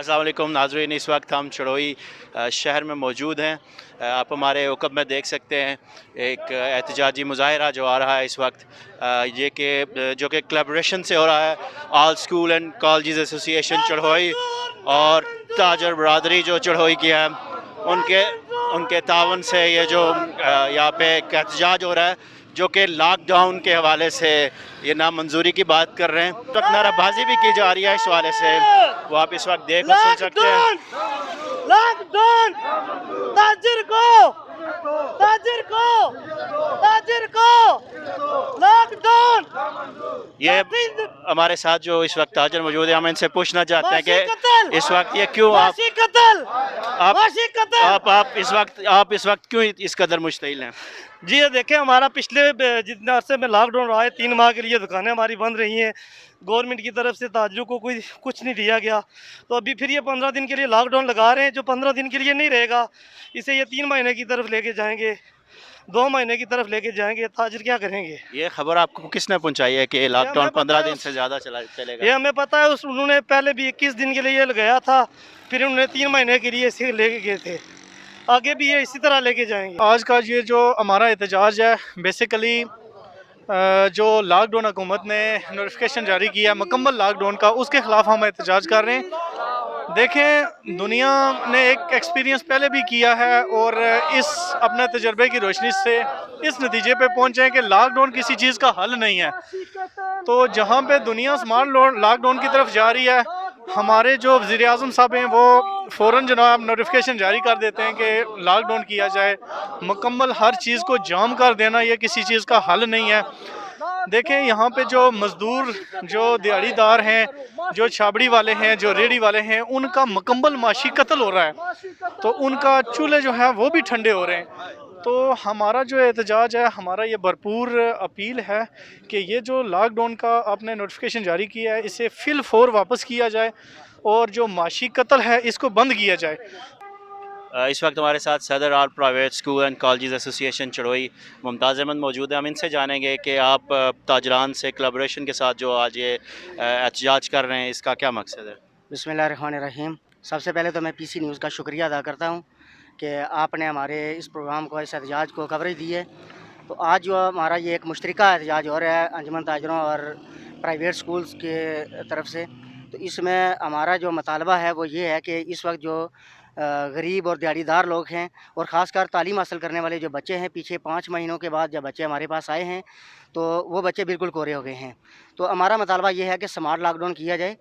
अस्सलाम वालेकुम नाज़रीन, इस वक्त हम चड़ोई शहर में मौजूद हैं। आप हमारे उकब में देख सकते हैं एक एहतजाजी मुज़ाहरा जो आ रहा है इस वक्त, ये कि जो कि कोलैबोरेशन से हो रहा है। All school and college association Charhoi और ताजर बरदरी जो चढ़ोई की है उनके उनके तावन से ये जो यहाँ पे एक एहतजाज हो रहा है जो कि लॉकडाउन के हवाले से ये नामंजूरी की बात कर रहे हैं। तो नाराबाजी भी की जा रही है इस हवाले से, वो आप इस वक्त देख और सुन सकते हैं। लॉकडाउन ताजिर को ताजिर को ताजिर को लॉकडाउन। ये हमारे साथ जो इस वक्त ताजर मौजूद है, हम इनसे पूछना चाहते हैं कि इस वक्त ये क्यों आप इस वक्त क्यों इस कदर मुश्तिल हैं? जी ये देखें, हमारा पिछले जितने अरसे में लॉकडाउन रहा है 3 माह के लिए दुकानें हमारी बंद रही हैं। गवर्नमेंट की तरफ से ताजिरों को कोई कुछ नहीं दिया गया, तो अभी फिर ये 15 दिन के लिए लॉकडाउन लगा रहे हैं, जो 15 दिन के लिए नहीं रहेगा। इसे ये 3 महीने की तरफ लेके जाएंगे, 2 महीने की तरफ लेके जाएंगे। ताजिर क्या करेंगे? ये खबर आपको किसने पहुंचाई है कि लॉकडाउन 15 दिन से ज़्यादा चलेगा? ये हमें पता है, उन्होंने पहले भी 21 दिन के लिए ये लगाया था, फिर उन्होंने 3 महीने के लिए इसे लेके गए थे। आगे भी ये इसी तरह लेके जाएंगे। आज का ये जो हमारा एहतजाज है, बेसिकली जो लॉकडाउन हुकूमत ने नोटिफिकेशन जारी किया मुकम्मल लॉकडाउन का, उसके ख़िलाफ़ हम एहतजाज कर रहे हैं। देखें, दुनिया ने एक एक्सपीरियंस पहले भी किया है और इस अपने तजर्बे की रोशनी से इस नतीजे पे पहुँचे हैं कि लॉकडाउन किसी चीज़ का हल नहीं है। तो जहाँ पे दुनिया स्मार्ट लॉकडाउन की तरफ जा रही है, हमारे जो वज़ीर आज़म साहब हैं वो फ़ौरन जनाब नोटिफिकेशन जारी कर देते हैं कि लॉकडाउन किया जाए। मुकम्मल हर चीज़ को जाम कर देना ये किसी चीज़ का हल नहीं है। देखें, यहाँ पे जो मज़दूर, जो दिहाड़ीदार हैं, जो छाबड़ी वाले हैं, जो रेडी वाले हैं, उनका मुकम्मल माशी कत्ल हो रहा है, तो उनका चूल्हे जो है वो भी ठंडे हो रहे हैं। तो हमारा जो एहतजाज है, हमारा ये भरपूर अपील है कि ये जो लॉकडाउन का आपने नोटिफिकेशन जारी किया है, इसे फिल फोर वापस किया जाए और जो माशी कत्ल है इसको बंद किया जाए। इस वक्त हमारे साथ सदर all private school and college association चड़ोई मुमताज़ अहमद मौजूद है। हम इनसे जानेंगे कि आप ताजरान से कोलैबोरेशन के साथ जो आज ये एहतजाज कर रहे हैं, इसका क्या मकसद है? बिस्मिल्लाहिर्रहमानिर्रहीम। सबसे पहले तो मैं पीसी न्यूज़ का शुक्रिया अदा करता हूँ कि आपने हमारे इस प्रोग्राम को, इस एहतजाज को कवरेज दी है। तो आज जो हमारा ये एक मुश्तरका एहतजाज हो रहा है अंजुमन ताजरों और प्राइवेट स्कूल्स के तरफ से, तो इसमें हमारा जो मुतालबा है वो ये है कि इस वक्त जो गरीब और दिहाड़ीदार लोग हैं और ख़ासकर तालीम हासिल करने वाले जो बच्चे हैं, पीछे 5 महीनों के बाद जब बच्चे हमारे पास आए हैं तो वो बच्चे बिल्कुल कोरे हो गए हैं। तो हमारा मुतालबा ये है कि स्मार्ट लॉकडाउन किया जाए।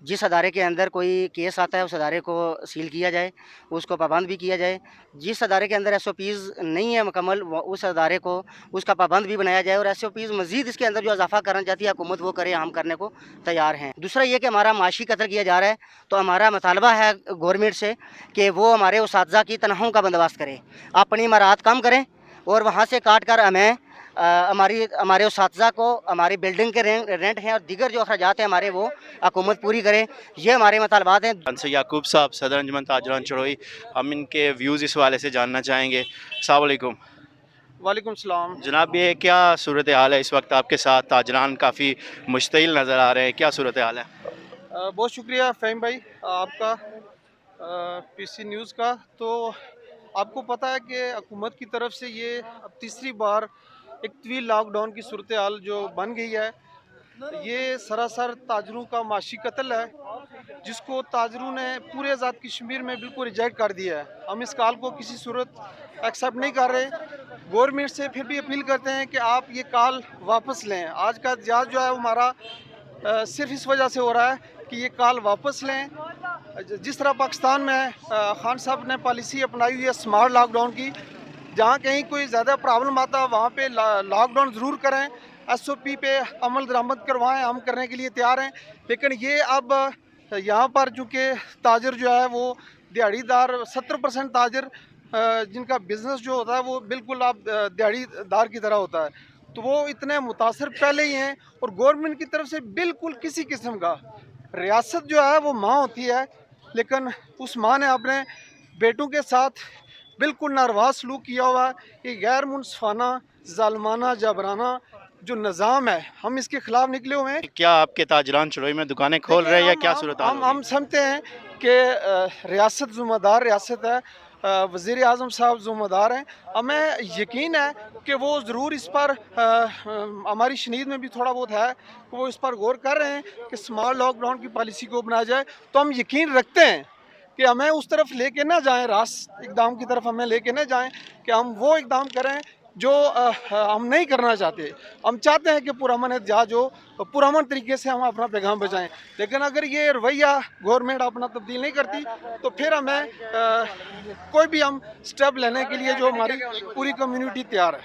जिस अदारे के अंदर कोई केस आता है उस अदारे को सील किया जाए, उसको पाबंद भी किया जाए। जिस अदारे के अंदर SOPs नहीं है मुकम्मल, उस अदारे को उसका पाबंद भी बनाया जाए और SOPs मज़ीद इसके अंदर जो इजाफ़ा करना चाहती है हुकूमत वो करे, हम करने को तैयार हैं। दूसरा ये कि हमारा माशी कत्ल किया जा रहा है, तो हमारा मुतालबा है गवर्नमेंट से कि वो हमारे उसातिज़ा की तनख़्वाहों का बंदोबस्त करें, अपनी मराहत कम करें और वहाँ से काट कर हमें हमारे उसातिज़ा को हमारी बिल्डिंग के रेंट हैं और दीगर जो अखराजात हैं हमारे, वो हुकूमत पूरी करे। ये हमारे मुतालबात हैं। अंसर याकूब साहब, सदर अंजुमन ताजरान चड़ोई, हम इनके व्यूज़ इस वाले से जानना चाहेंगे। अस्सलाम वालेकुम। वालेकुम सलाम। जनाब, ये क्या सूरत हाल है इस वक्त आपके साथ? ताजरान काफ़ी मुश्तिल नज़र आ रहे हैं, क्या सूरत हाल है? बहुत शुक्रिया फ़हीम भाई आपका, पीसी न्यूज़ का। तो आपको पता है कि हुकूमत की तरफ से ये अब तीसरी बार एक तवील लॉकडाउन की सूरत हाल जो बन गई है, ये सरासर ताजरों का माशी कत्ल है, जिसको ताजरों ने पूरे आज़ाद कश्मीर में बिल्कुल रिजेक्ट कर दिया है। हम इस कॉल को किसी सूरत एक्सेप्ट नहीं कर रहे। गवर्नमेंट से फिर भी अपील करते हैं कि आप ये कॉल वापस लें। आज का एहतजाज जो है वो हमारा सिर्फ इस वजह से हो रहा है कि ये कॉल वापस लें। जिस तरह पाकिस्तान में खान साहब ने पॉलिसी अपनाई हुई है स्मार्ट लॉकडाउन की, जहाँ कहीं कोई ज़्यादा प्रॉब्लम आता है वहाँ पे लॉकडाउन ज़रूर करें, SOP पे अमल दरामद करवाएं, हम करने के लिए तैयार हैं। लेकिन ये अब यहाँ पर चूँकि ताजर जो है वो दिहाड़ीदार, 70% ताजर जिनका बिज़नेस जो होता है वो बिल्कुल अब दिहाड़ीदार की तरह होता है, तो वो इतने मुतासर पहले ही हैं। और गवर्नमेंट की तरफ से बिल्कुल किसी किस्म का, रियासत जो है वो माँ होती है, लेकिन उस माँ ने अपने बेटों के साथ बिल्कुल नारवा सलूक किया हुआ है। ये गैर मुनसफाना, ज़ालमाना, जबराना जो निज़ाम है, हम इसके ख़िलाफ़ निकले हुए हैं। क्या आपके ताजरान चड़ोई में दुकानें खोल रहे हैं या क्या सूरत हाल? हम समझते हैं कि रियासत ज़िम्मेदार रियासत है, वज़ीर आज़म साहब ज़िम्मेदार हैं। हमें यकीन है कि वो ज़रूर इस पर हमारी शनीद में भी थोड़ा बहुत है कि वो इस पर गौर कर रहे हैं कि स्मार्ट लॉकडाउन की पॉलिसी को बनाया जाए। तो हम यकीन रखते हैं कि हमें उस तरफ लेके ना जाएं, रास इकदाम की तरफ हमें लेके ना जाएं कि हम वो इकदाम करें जो हम नहीं करना चाहते। हम चाहते हैं कि पुरअमन एहतजाज हो, तो पुरअमन तरीके से हम अपना पैगाम बचाएं। लेकिन अगर ये रवैया गवर्नमेंट अपना तब्दील नहीं करती तो फिर हमें कोई भी हम स्टेप लेने के लिए जो हमारी पूरी कम्युनिटी तैयार है।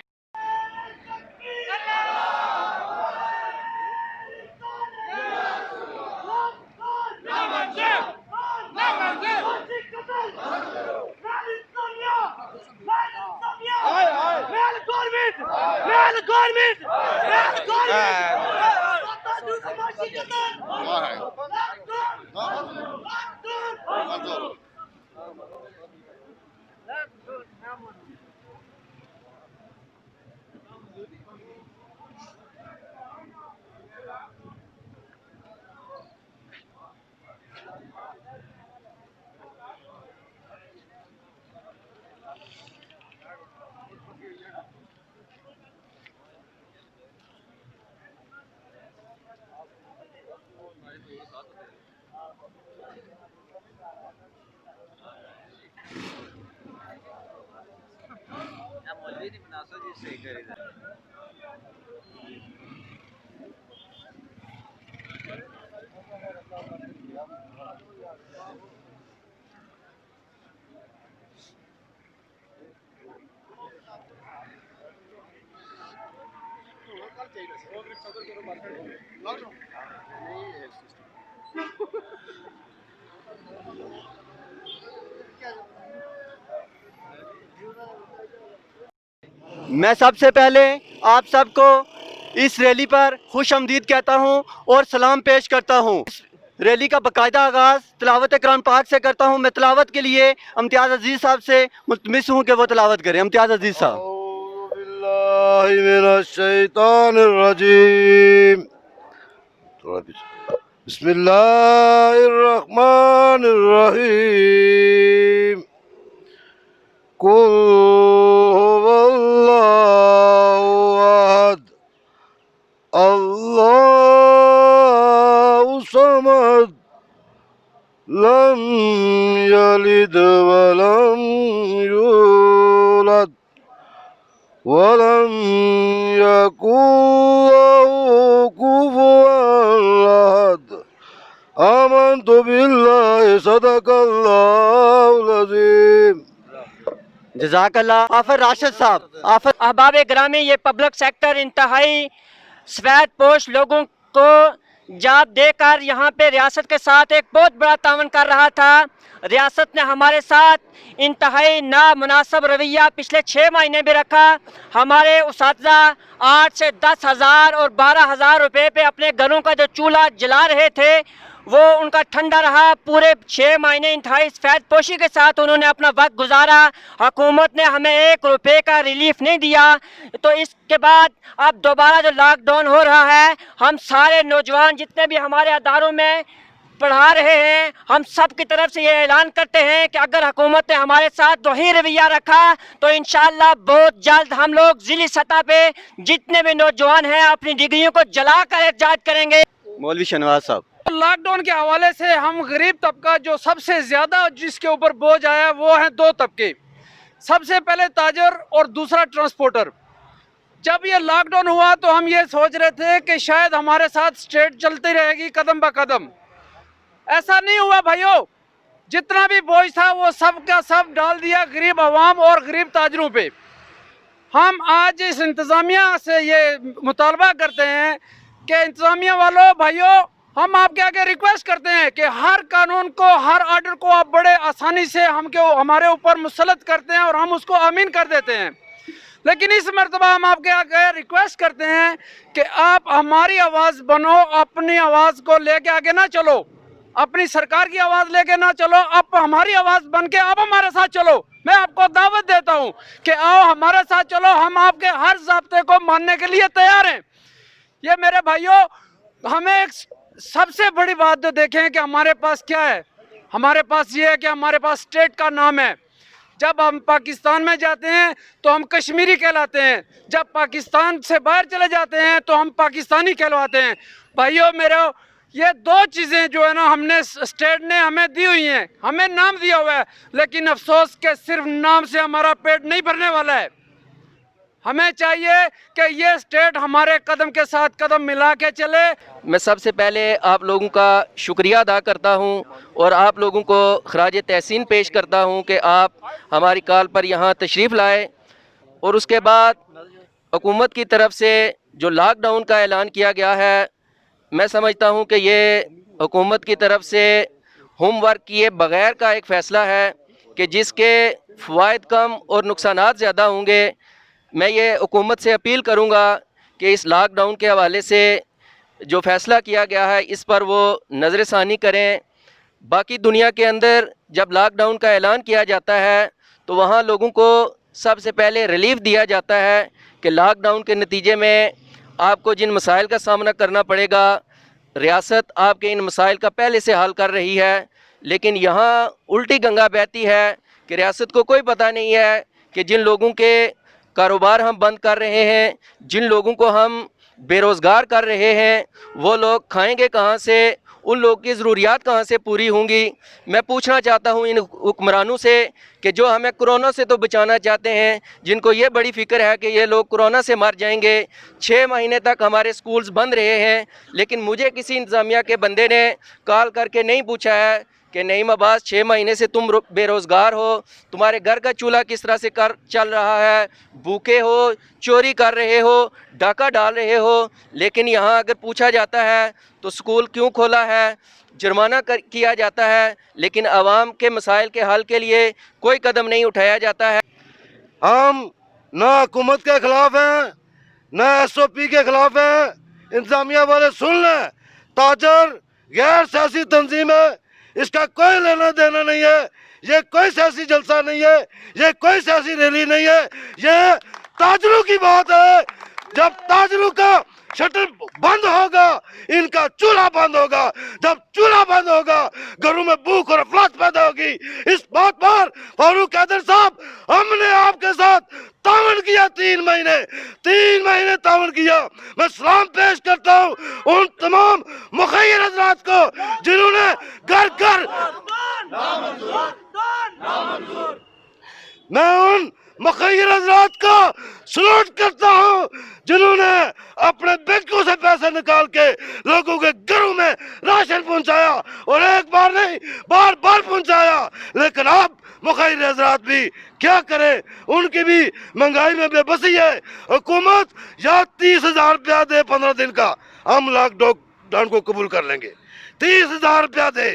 मैं सबसे पहले आप सबको इस रैली पर खुश आमदीद कहता हूं और सलाम पेश करता हूं। इस रैली का बाकायदा आगाज़ तिलावत कुरान पाक से करता हूं। मैं तिलावत के लिए इम्तियाज़ अजीज़ साहब से मुल्तमिस हूं कि वो तिलावत करें। इम्तियाज़ अजीज़ साहब। बिस्मिल्लाहिर्रहमानिर्रहीम। कुल हुवल्लाहु अहद, अल्लाहु समद, लम यलिद वलम यूलद वलम यकुन लहु कुफुवन अहद। आमन्तु बिल्लाहि सदक़ल्लाहुल अज़ीम। जज़ाकल्लाह। आफर राशिद साहब। आफर। अहबाब ग्रामी, ये पब्लिक सेक्टर इंतहाई सफ़ेद पोश लोगों को जाब देकर यहाँ पे रियासत के साथ एक बहुत बड़ा तावन कर रहा था। रियासत ने हमारे साथ इंतहाई नामुनासिब रवैया पिछले 6 महीने भी रखा। हमारे उसातिज़ा 8 से 10 हज़ार और 12,000 रुपये पे अपने घरों का जो चूल्हा जला रहे थे वो उनका ठंडा रहा। पूरे 6 महीने इंतहाई सफ़ेद पोशी के साथ उन्होंने अपना वक्त गुजारा। हुकूमत ने हमें 1 रुपये का रिलीफ नहीं दिया। तो इसके बाद अब दोबारा जो लॉकडाउन हो रहा है, हम सारे नौजवान जितने भी हमारे अदारों में पढ़ा रहे हैं, हम सब की तरफ से ये ऐलान करते हैं कि अगर हुकूमत ने हमारे साथ वही रवैया रखा तो इंशाअल्लाह बहुत जल्द हम लोग ज़िली सतह पे जितने भी नौजवान हैं अपनी डिग्रियों को जलाकर एहतजाज करेंगे। मौलवी शहनवाज साहब। लॉकडाउन के हवाले से हम गरीब तबका जो सबसे ज़्यादा जिसके ऊपर बोझ आया वो हैं 2 तबके। सबसे पहले ताजर और दूसरा ट्रांसपोर्टर। जब ये लॉकडाउन हुआ तो हम ये सोच रहे थे कि शायद हमारे साथ स्टेट चलती रहेगी कदम ब कदम। ऐसा नहीं हुआ भाइयों। जितना भी बोझ था वो सब का सब डाल दिया गरीब अवाम और गरीब ताजरों पे। हम आज इस इंतज़ामिया से ये मुतालबा करते हैं कि इंतज़ामिया वालों, भाइयों, हम आपके आगे रिक्वेस्ट करते हैं कि हर कानून को, हर आर्डर को आप बड़े आसानी से हमारे ऊपर मुसलत करते हैं और हम उसको अमीन कर देते हैं। लेकिन इस मरतबा हम आपके आगे रिक्वेस्ट करते हैं कि आप हमारी आवाज़ बनो, अपनी आवाज़ को लेके आगे ना चलो, अपनी सरकार की आवाज़ लेके ना चलो, आप हमारी आवाज़ बन के आप हमारे साथ चलो। मैं आपको दावत देता हूँ कि आओ हमारे साथ चलो, हम आपके हर ज़ाब्ते को मानने के लिए तैयार हैं। ये मेरे भाइयों, हमें एक सबसे बड़ी बात जो देखें कि हमारे पास क्या है, हमारे पास ये है कि हमारे पास स्टेट का नाम है। जब हम पाकिस्तान में जाते हैं तो हम कश्मीरी कहलाते हैं, जब पाकिस्तान से बाहर चले जाते हैं तो हम पाकिस्तानी कहलवाते हैं। भाइयों मेरे, ये दो चीज़ें जो है ना हमने स्टेट ने हमें दी हुई हैं, हमें नाम दिया हुआ है, लेकिन अफसोस के सिर्फ नाम से हमारा पेट नहीं भरने वाला है। हमें चाहिए कि ये स्टेट हमारे कदम के साथ कदम मिला के चले। मैं सबसे पहले आप लोगों का शुक्रिया अदा करता हूं और आप लोगों को खराज तहसीन पेश करता हूं कि आप हमारी कॉल पर यहाँ तशरीफ़ लाए। और उसके बाद हुकूमत की तरफ से जो लॉकडाउन का ऐलान किया गया है, मैं समझता हूं कि ये हुकूमत की तरफ से होमवर्क किए बग़ैर का एक फ़ैसला है कि जिसके फ़वाइद कम और नुकसानात ज़्यादा होंगे। मैं ये हुकूमत से अपील करूँगा कि इस लॉकडाउन के हवाले से जो फ़ैसला किया गया है इस पर वो नज़रसानी करें। बाकी दुनिया के अंदर जब लॉकडाउन का ऐलान किया जाता है तो वहाँ लोगों को सबसे पहले रिलीफ दिया जाता है कि लॉकडाउन के नतीजे में आपको जिन मसाइल का सामना करना पड़ेगा, रियासत आपके इन मसाइल का पहले से हल कर रही है। लेकिन यहाँ उल्टी गंगा बहती है कि रियासत को कोई पता नहीं है कि जिन लोगों के कारोबार हम बंद कर रहे हैं, जिन लोगों को हम बेरोज़गार कर रहे हैं, वो लोग खाएंगे कहाँ से, उन लोगों की ज़रूरियात कहाँ से पूरी होंगी। मैं पूछना चाहता हूँ इन हुक्मरानों से कि जो हमें कोरोना से तो बचाना चाहते हैं, जिनको ये बड़ी फ़िक्र है कि ये लोग कोरोना से मर जाएंगे। 6 महीने तक हमारे स्कूल्स बंद रहे हैं, लेकिन मुझे किसी इंतज़ामिया के बंदे ने कॉल करके नहीं पूछा है कि नईम अब्बास 6 महीने से तुम बेरोज़गार हो, तुम्हारे घर का चूल्हा किस तरह से चल रहा है, भूखे हो, चोरी कर रहे हो, डाका डाल रहे हो। लेकिन यहाँ अगर पूछा जाता है तो स्कूल क्यों खोला है, जुर्माना किया जाता है, लेकिन आवाम के मसाइल के हल के लिए कोई कदम नहीं उठाया जाता है। हम ना हुकूमत के ख़िलाफ़ हैं, ना SOP के ख़िलाफ़ हैं। इंतज़ामिया वाले सुन लें, ताजर गैर सियासी तंजीम है, इसका कोई लेना देना नहीं है। ये कोई सियासी जलसा नहीं है, ये कोई सियासी रैली नहीं है, ये ताजरों की बात है। जब ताजरों का शटर बंद होगा, इनका चूल्हा बंद होगा। जब चूल्हा बंद होगा, घरों में भूख और अफलात पैदा होगी। इस बात पर फारूक हैदर साहब, हमने आपके साथ तावन किया 3 महीने तावन किया। मैं सलाम पेश करता हूँ उन तमाम मुखैर हजरात को जिन्होंने घर घर, मैं उन मुखैर हजरात को सलूट करता हूँ जिन्होंने अपने बैंकों से पैसे निकाल के लोगों के घरों में राशन पहुँचाया, और एक बार नहीं बार बार पहुँचाया। लेकिन अब मुखैर हजरात भी क्या करें, उनकी भी महंगाई में बेबसी है। हुकूमत या 30,000 रुपया दे 15 दिन का, हम लॉकडाउन को कबूल कर लेंगे। 30,000 रुपया दे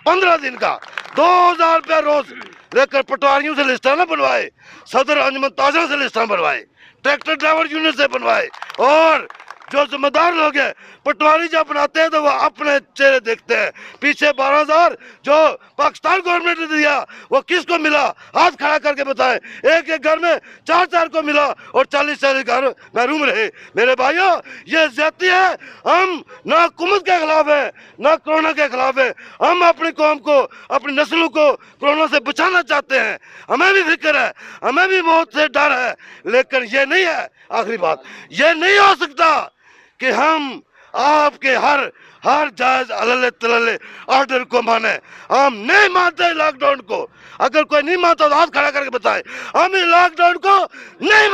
15 दिन का, 2,000 रुपया रोज। लेकर पटवारियों से लिस्टा न बनवाए, सदर अंजुमन ताजरों से लिस्टा बनवाए, ट्रैक्टर ड्राइवर यूनियन से बनवाए। और जो जिम्मेदार लोग हैं, पटवारी जब बनाते हैं तो वो अपने चेहरे देखते हैं। पीछे 12,000 जो पाकिस्तान गवर्नमेंट ने दिया वो किसको मिला, हाथ खड़ा करके बताएं। एक एक घर में 4-4 को मिला और 40-40 घर महरूम रहे। मेरे भाइयों, ये ज्यादती है। हम ना हुकूमत के खिलाफ है, ना कोरोना के खिलाफ है। हम अपनी कौम को, अपनी नस्लों को कोरोना से बचाना चाहते हैं। हमें भी फिक्र है, हमें भी मौत से डर है। लेकिन ये नहीं है, आखिरी बात, ये नहीं हो सकता कि हम आपके हर जायज अल्ले तल्ले ऑर्डर को माने। हम नहीं मानते लॉकडाउन को। अगर कोई नहीं मानता तो हाथ खड़ा करके बताए, हम इस लॉकडाउन को नहीं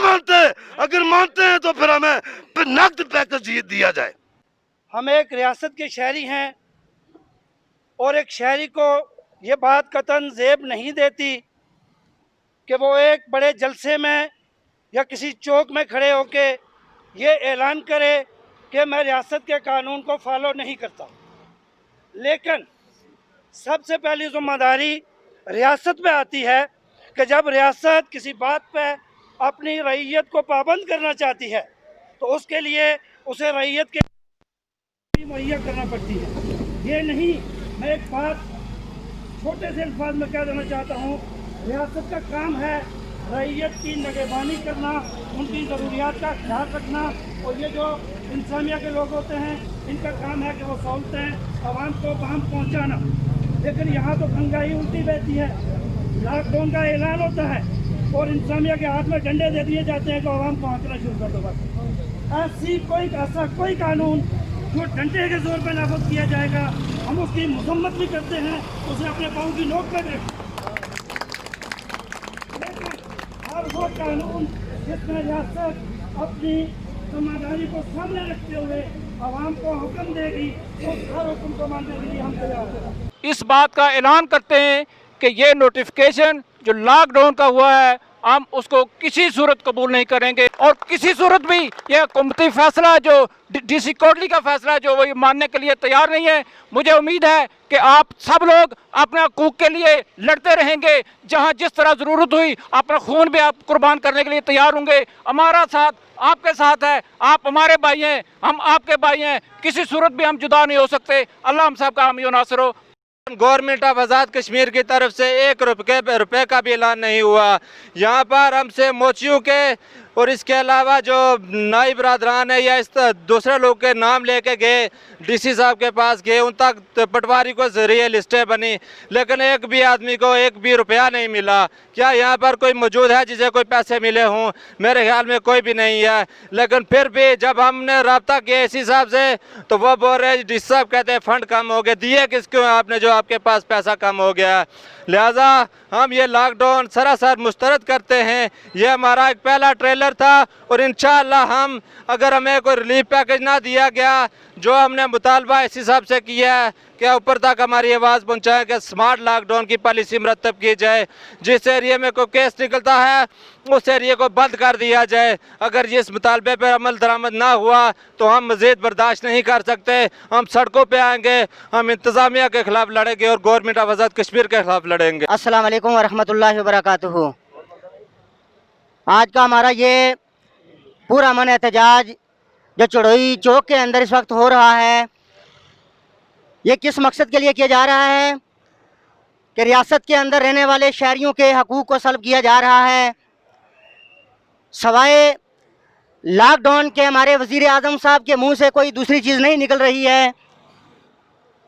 मानते। अगर मानते हैं तो फिर हमें नकद पैकेज दिया जाए। हम एक रियासत के शहरी हैं और एक शहरी को ये बात कतन ज़ेब नहीं देती कि वो एक बड़े जलसे में या किसी चौक में खड़े होके ये ऐलान करे कि मैं रियासत के कानून को फॉलो नहीं करता। लेकिन सबसे पहली जिम्मेदारी रियासत पे आती है कि जब रियासत किसी बात पे अपनी रईयत को पाबंद करना चाहती है तो उसके लिए उसे रईयत के मुहैया करना पड़ती है। ये नहीं, मैं एक बात छोटे से अल्फाज में कह देना चाहता हूँ, रियासत का काम है रईयत की निगरानी करना, उनकी ज़रूरियात का ख्याल रखना। और ये जो इंसानिया के लोग होते हैं, इनका काम है कि वो सहूलतें आवाम को वहाँ पहुँचाना। लेकिन यहाँ तो महंगाई उल्टी बहती है। लॉकडाउन का ऐलान होता है और इंतजामिया के हाथ में डंडे दे दिए जाते हैं कि आवाम को आंकना शुरू कर दो। बस ऐसा कोई कानून जो डंडे के जोर पर नाफज किया जाएगा, हम उसकी मजम्मत भी करते हैं, उसे अपने पाँव की नोक पर दें। लेकिन हर वो कानून जिसमें रियासत अपनी जिम्मेदारी को सामने रखते हुए आवाम को हुक्म देगी, उस हर हुक्म को मानने के लिए हम तैयार हैं। इस बात का ऐलान करते हैं कि ये नोटिफिकेशन जो लॉकडाउन का हुआ है, हम उसको किसी सूरत कबूल नहीं करेंगे और किसी सूरत भी यह हुकूमती फैसला जो डीसी कोटली का फैसला जो वो मानने के लिए तैयार नहीं है। मुझे उम्मीद है कि आप सब लोग अपने हकूक़ के लिए लड़ते रहेंगे, जहां जिस तरह ज़रूरत हुई अपना खून भी आप कुर्बान करने के लिए तैयार होंगे। हमारा साथ आपके साथ है, आप हमारे भाई हैं, हम आपके भाई हैं, किसी सूरत भी हम जुदा नहीं हो सकते। अल्लाह हम सब का हामी व नासिर हो। गवर्नमेंट ऑफ आज़ाद कश्मीर की तरफ से 1 रुपये का भी ऐलान नहीं हुआ। यहाँ पर हमसे मोचियों के और इसके अलावा जो नाई बरादरान है या इस दूसरे लोग के नाम लेके गए, डीसी साहब के पास गए, उन तक पटवारी को जरिए लिस्टें बनी, लेकिन एक भी आदमी को 1 भी रुपया नहीं मिला। क्या यहाँ पर कोई मौजूद है जिसे कोई पैसे मिले हों? मेरे ख्याल में कोई भी नहीं है। लेकिन फिर भी जब हमने रब्ता किया इसी साहब से तो वो बोल रहे हैं, डीसी साहब कहते हैं फंड कम हो गए। दिए किसको आपने जो आपके पास पैसा कम हो गया? लिहाजा हम ये लॉकडाउन सरासर मुस्तरद करते हैं। ये हमारा एक पहला ट्रेलर था और इंशाअल्लाह हम अगर हमें कोई रिलीफ पैकेज ना दिया गया, जो हमने मुतालबा इस हिसाब से किया है कि ऊपर तक हमारी आवाज़ पहुँचाएं कि स्मार्ट लॉकडाउन की पॉलिसी मरतब की जाए। जिस एरिया में कोई केस निकलता है उस एरिया को बंद कर दिया जाए। अगर इस मुतालबे पर अमल दरामद ना हुआ तो हम मज़ीद बर्दाश्त नहीं कर सकते। हम सड़कों पर आएंगे, हम इंतज़ामिया के ख़िलाफ़ लड़ेंगे और गवर्नमेंट ऑफ आज़ाद कश्मीर के ख़िलाफ़ लड़ेंगे। अस्सलाम वालेकुम वरहमतुल्लाहि वबरकातुहू। आज का हमारा ये पूरा अमन एहतजाज जो चढ़ोई चौक के अंदर इस वक्त हो रहा है, ये किस मकसद के लिए किया जा रहा है कि रियासत के अंदर रहने वाले शहरियों के हकूक़ को सल्ब किया जा रहा है। सवाए लॉकडाउन के हमारे वज़ीर आज़म साहब के मुंह से कोई दूसरी चीज़ नहीं निकल रही है।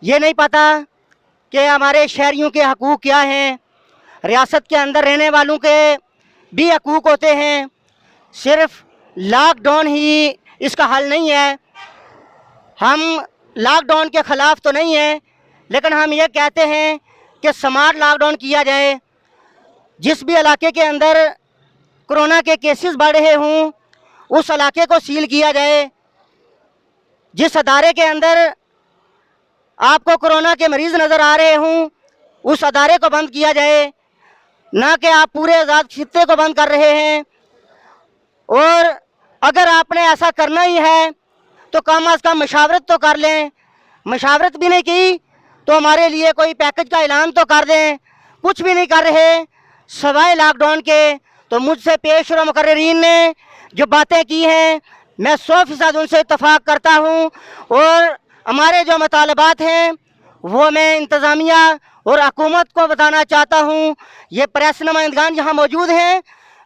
ये नहीं पता कि हमारे शहरियों के हकूक़ क्या हैं। रियासत के अंदर रहने वालों के भी हकूक़ होते हैं, सिर्फ लॉकडाउन ही इसका हल नहीं है। हम लॉकडाउन के ख़िलाफ़ तो नहीं हैं, लेकिन हम ये कहते हैं कि स्मार्ट लॉकडाउन किया जाए। जिस भी इलाके के अंदर कोरोना के केसेस बढ़ रहे हों उस इलाके को सील किया जाए। जिस अदारे के अंदर आपको कोरोना के मरीज़ नज़र आ रहे हों उस अदारे को बंद किया जाए, ना कि आप पूरे आज़ाद खित्ते को बंद कर रहे हैं। और अगर आपने ऐसा करना ही है तो कम अज़ कम मशावरत तो कर लें। मशावरत भी नहीं की तो हमारे लिए कोई पैकेज का ऐलान तो कर दें। कुछ भी नहीं कर रहे सवाए लॉकडाउन के। तो मुझसे पेशरो मुकर्रीन ने जो बातें की हैं मैं 100% उनसे इत्तफाक करता हूं। और हमारे जो मुतालबात हैं वो मैं इंतज़ामिया और हुकूमत को बताना चाहता हूं। ये प्रेस नुमाइंदगान यहाँ मौजूद हैं,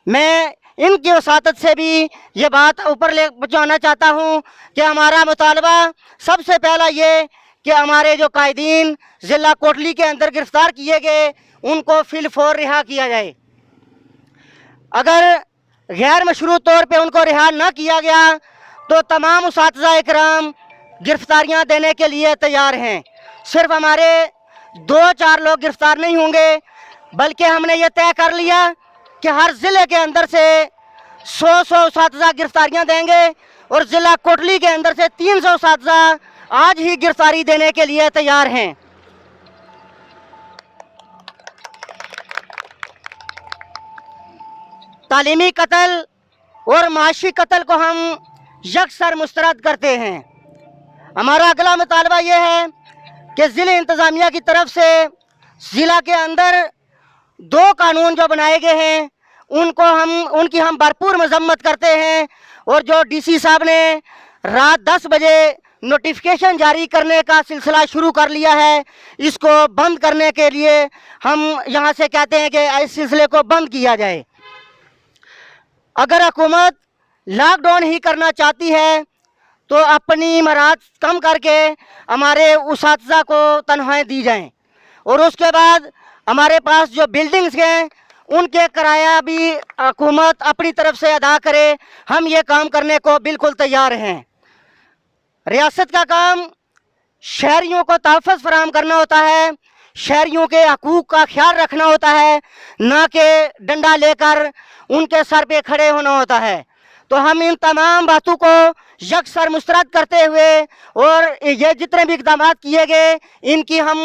मैं इनकी वसातत से भी ये बात ऊपर ले पहुँचाना चाहता हूँ कि हमारा मुतालबा सबसे पहला ये कि हमारे जो कायदीन ज़िला कोटली के अंदर गिरफ़्तार किए गए उनको फिलफौर रिहा किया जाए। अगर गैर मशरूत तौर पे उनको रिहा ना किया गया तो तमाम उसातिज़ा इकराम गिरफ़्तारियाँ देने के लिए तैयार हैं। सिर्फ हमारे 2-4 लोग गिरफ़्तार नहीं होंगे, बल्कि हमने ये तय कर लिया कि हर ज़िले के अंदर से 100 उसातिज़ा गिरफ़्तारियाँ देंगे और ज़िला कोटली के अंदर से 300 उसातिज़ा आज ही गिरफ़्तारी देने के लिए तैयार हैं। तालीमी कत्ल और माशी कत्ल को हम यकसर मुस्तरद करते हैं। हमारा अगला मुतालबा ये है कि ज़िले इंतज़ामिया की तरफ से ज़िला के अंदर 2 कानून जो बनाए गए हैं उनकी हम भरपूर मजम्मत करते हैं। और जो डीसी साहब ने रात 10 बजे नोटिफिकेशन जारी करने का सिलसिला शुरू कर लिया है, इसको बंद करने के लिए हम यहाँ से कहते हैं कि इस सिलसिले को बंद किया जाए। अगर हुकूमत लॉकडाउन ही करना चाहती है तो अपनी मराद कम करके हमारे उसातिज़ा को तनख्वाहें दी जाएं और उसके बाद हमारे पास जो बिल्डिंग्स हैं उनके किराया भी हुकूमत अपनी तरफ से अदा करे। हम ये काम करने को बिल्कुल तैयार हैं। रियासत का काम शहरियों को तहफ़्फ़ुज़ फराहम करना होता है, शहरियों के हकूक़ का ख्याल रखना होता है, ना कि डंडा लेकर उनके सर पे खड़े होना होता है। तो हम इन तमाम बातों को यकसर मुस्तरद करते हुए और ये जितने भी इक़दाम किए गए इनकी हम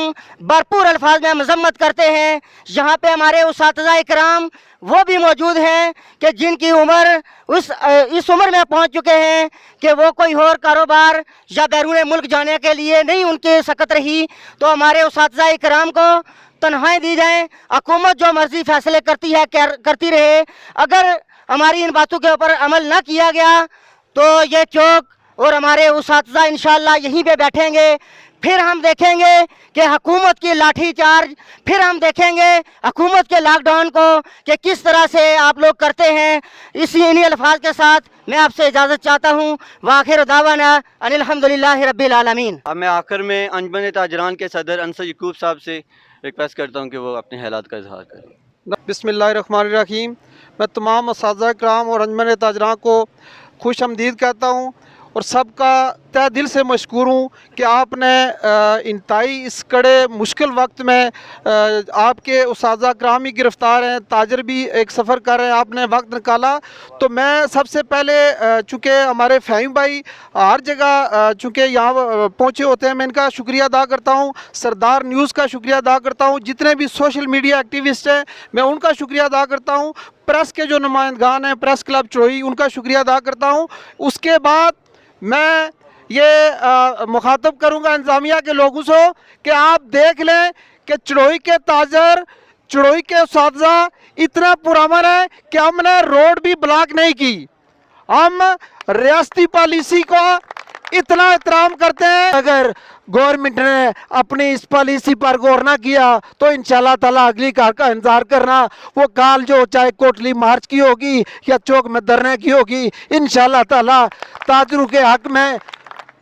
भरपूर अल्फाज में मज़म्मत करते हैं। यहाँ पे हमारे उस्ताज़ इकराम वो भी मौजूद हैं कि जिनकी उम्र इस उम्र में पहुँच चुके हैं कि वो कोई और कारोबार या बैरून मुल्क जाने के लिए नहीं उनकी सकत रही। तो हमारे उस्ताज़ इकराम को तनख्वाहें दी जाएँ, हुकूमत जो मर्ज़ी फ़ैसले करती है करती रहे। अगर हमारी इन बातों के ऊपर अमल ना किया गया तो ये चौक और हमारे उस्ताज़ा इंशाअल्लाह यहीं पे बैठेंगे। फिर हम देखेंगे कि हुकूमत की लाठी चार्ज, फिर हम देखेंगे हुकूमत के लॉकडाउन को कि किस तरह से आप लोग करते हैं। इन्हीं अल्फाज के साथ मैं आपसे इजाज़त चाहता हूँ। वाखिर दावाना अनिल हम्दुलिल्लाहि रब्बिल आलमीन। अब मैं आखिर में अंजुमन ताजरान के सदर अंसर यकूब साहब से रिक्वेस्ट करता हूँ कि वो अपने हालात का इजहार करें। बिस्मिल्लाहिर्रहमानिर्रहीम। मैं तमाम उस्ताज़ कराम और अंजुमन ताजरान को खुश आमदीद कहता हूँ और सबका तहे दिल से मशकूर हूँ कि आपने इंतहाई इस कड़े मुश्किल वक्त में आपके उस्ताज़ कराम भी गिरफ़्तार हैं, ताजर भी एक सफ़र कर रहे हैं, आपने वक्त निकाला। तो मैं सबसे पहले चूँकि हमारे फ़हीम भाई हर जगह चूँकि यहाँ पहुँचे होते हैं, मैं इनका शुक्रिया अदा करता हूँ। सरदार न्यूज़ का शुक्रिया अदा करता हूँ। जितने भी सोशल मीडिया एक्टिविस्ट हैं मैं उनका शुक्रिया अदा करता हूँ। प्रेस के जो नुमाइंदगान हैं, प्रेस क्लब चड़ोई, उनका शुक्रिया अदा करता हूँ। उसके बाद मैं ये मुखातब करूँगा इंतज़ामिया के लोगों से कि आप देख लें कि चड़ोई के ताजर, चड़ोई के उस्ताज़ा इतना पुरअमन है कि हमने रोड भी ब्लॉक नहीं की। हम रियासती पॉलिसी को इतना एहतराम करते हैं। अगर गवर्नमेंट ने अपनी इस पॉलिसी पर गौर ना किया तो इंशाल्लाह ताला अगली कार का इंतजार करना। वो काल जो चाहे कोटली मार्च की होगी या चौक में धरने की होगी, इंशाल्लाह ताला ताजरों के हक में,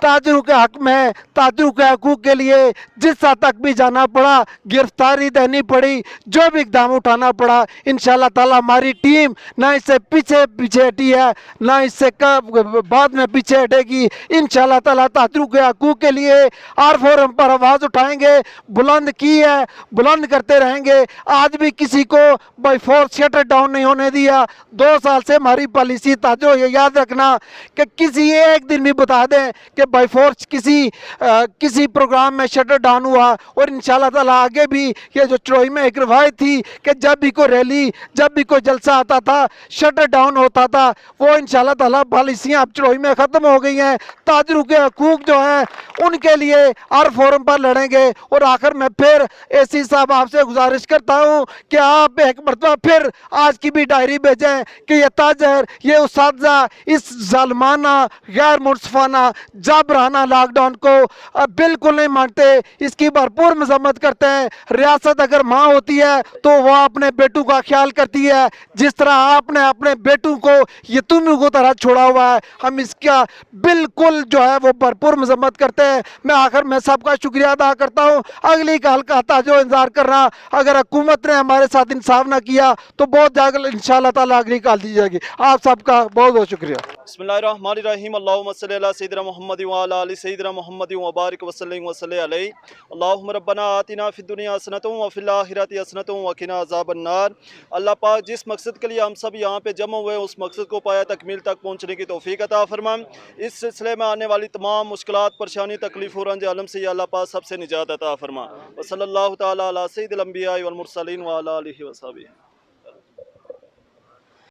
ताजरों के हक में, ताजरों के हकूक़ के लिए जिस हद तक भी जाना पड़ा, गिरफ्तारी देनी पड़ी, जो भी इक़दाम उठाना पड़ा, इंशाल्लाह ताला हमारी टीम ना इससे पीछे हटी है, ना इससे बाद में पीछे हटेगी। इंशाल्लाह ताला ताजरों के हकूक़ के लिए हर फोरम पर आवाज़ उठाएंगे, बुलंद की है, बुलंद करते रहेंगे। आज भी किसी को बाई फोर्स शटर डाउन नहीं होने दिया। 2 साल से हमारी पॉलिसी ताजरों, ये याद रखना कि किसी एक दिन भी बता दें कि बाई फोर्स किसी प्रोग्राम में शटर डाउन हुआ। और इंशाल्लाह ताला आगे भी ये जो चड़ोई में एक रवायत थी कि जब भी कोई रैली, जब भी कोई जलसा आता था, शटर डाउन होता था, वो इंशाल्लाह ताला पॉलिसियाँ अब चड़ोई में ख़त्म हो गई हैं। ताजरों के हकूक़ जो हैं उनके लिए हर फोरम पर लड़ेंगे। और आखिर में फिर एसी साहब आपसे गुजारिश करता हूँ कि आप एक मरतबा फिर आज की भी डायरी भेजें कि ये ताजर, ये उस्ताज़ा इस ज़ालिमाना, गैर मुनसिफाना, जाबराना लॉकडाउन को बिल्कुल नहीं मानते, इसकी भरपूर मजम्मत करते हैं। रियासत अगर माँ होती है तो वह अपने बेटों का ख्याल करती है, जिस तरह आपने अपने बेटों को यतीमों को तरह छोड़ा हुआ है, हम इसका बिल्कुल जो है वो भरपूर मजम्मत करते हैं। मैं आखिर में सबका शुक्रिया अदा करता हूँ। अगली कल का ताजो इंतजार करना, अगर हुकूमत ने हमारे साथ इंसाफ ना किया तो बहुत जल्द इंशाल्लाह ताला अगली कल दी जाएगी। आप सबका बहुत बहुत शुक्रिया। बिस्मिल्लाहिर्रहमानिर्रहीम। अल्लाहुम्मा सल्ली अला सय्यिदिना मुहम्मद व अला आलि सय्यिदिना मुहम्मद व बारिक व सल्लिम व सल्लि अलैहि। अल्लाहुम्मा रब्बना आतिना फिद दुनिया हसनतन व फिल आखिरति हसनतन व क़िना अज़ाबन नार। अल्लाह पाक जिस मकसद के लिए हम सब यहाँ पे जमा हुए उस मकसद को पाया तकमील तक पहुँचने की तौफीक अता फरमा। इस सिलसिले में आने वाली तमाम मुश्किलात, परेशानी, तकलीफ और रंज आलम से अल्लाह पाक सबसे निजात अता फरमा। व सल्लल्लाहु तआला अला सय्यिदिल अंबिया वल मुरसलीन व अला आलिहि व सहबिही।